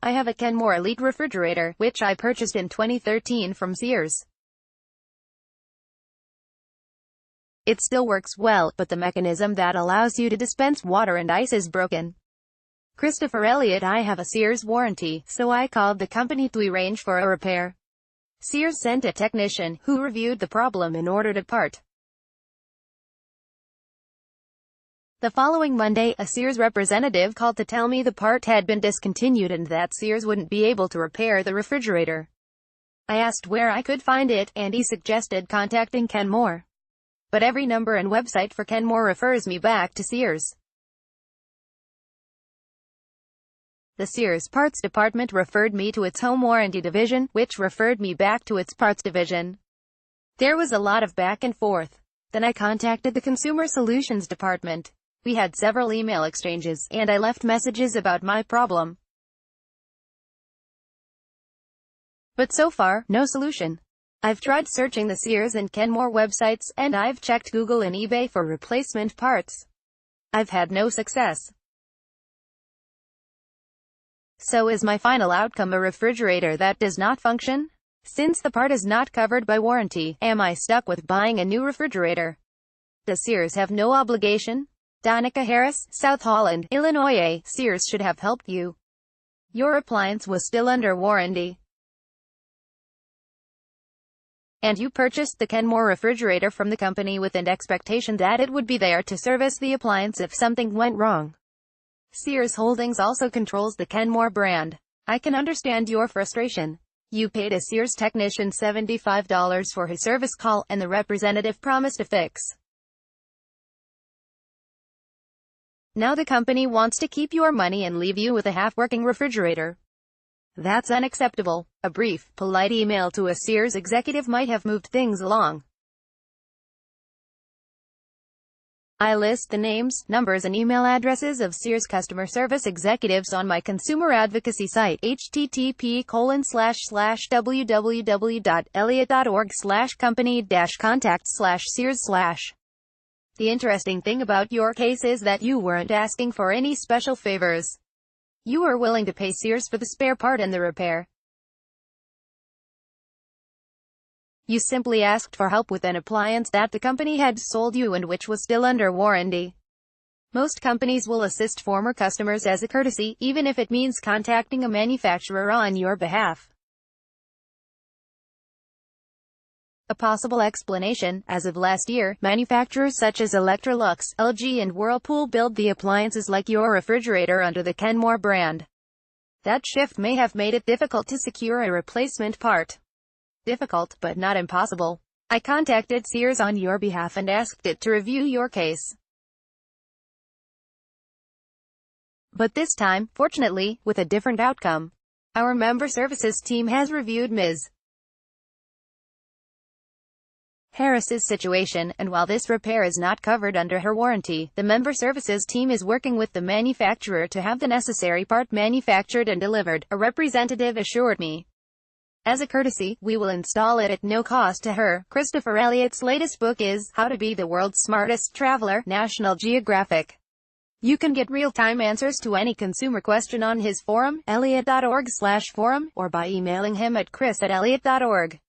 I have a Kenmore Elite refrigerator, which I purchased in 2013 from Sears. It still works well, but the mechanism that allows you to dispense water and ice is broken. Christopher Elliott, I have a Sears warranty, so I called the company to arrange for a repair. Sears sent a technician, who reviewed the problem and ordered a part. The following Monday, a Sears representative called to tell me the part had been discontinued and that Sears wouldn't be able to repair the refrigerator. I asked where I could find it, and he suggested contacting Kenmore. But every number and website for Kenmore refers me back to Sears. The Sears parts department referred me to its home warranty division, which referred me back to its parts division. There was a lot of back and forth. Then I contacted the Consumer Solutions department. We had several email exchanges, and I left messages about my problem. But so far, no solution. I've tried searching the Sears and Kenmore websites, and I've checked Google and eBay for replacement parts. I've had no success. So is my final outcome a refrigerator that does not function? Since the part is not covered by warranty, am I stuck with buying a new refrigerator? Does Sears have no obligation? Danica Harris, South Holland, Illinois. Sears should have helped you. Your appliance was still under warranty, and you purchased the Kenmore refrigerator from the company with an expectation that it would be there to service the appliance if something went wrong. Sears Holdings also controls the Kenmore brand. I can understand your frustration. You paid a Sears technician $75 for his service call, and the representative promised a fix. Now the company wants to keep your money and leave you with a half-working refrigerator. That's unacceptable. A brief, polite email to a Sears executive might have moved things along. I list the names, numbers and email addresses of Sears customer service executives on my consumer advocacy site, http://www.elliott.org/company-contact/Sears/. The interesting thing about your case is that you weren't asking for any special favors. You were willing to pay Sears for the spare part and the repair. You simply asked for help with an appliance that the company had sold you and which was still under warranty. Most companies will assist former customers as a courtesy, even if it means contacting a manufacturer on your behalf. A possible explanation: as of last year, manufacturers such as Electrolux, LG and Whirlpool build the appliances like your refrigerator under the Kenmore brand. That shift may have made it difficult to secure a replacement part. Difficult, but not impossible. I contacted Sears on your behalf and asked it to review your case. But this time, fortunately, with a different outcome. Our member services team has reviewed Ms. Harris's situation, and while this repair is not covered under her warranty, the member services team is working with the manufacturer to have the necessary part manufactured and delivered, a representative assured me. As a courtesy, we will install it at no cost to her. Christopher Elliott's latest book is How to Be the World's Smartest Traveler, National Geographic. You can get real-time answers to any consumer question on his forum, elliott.org/forum, or by emailing him at chris@elliott.org.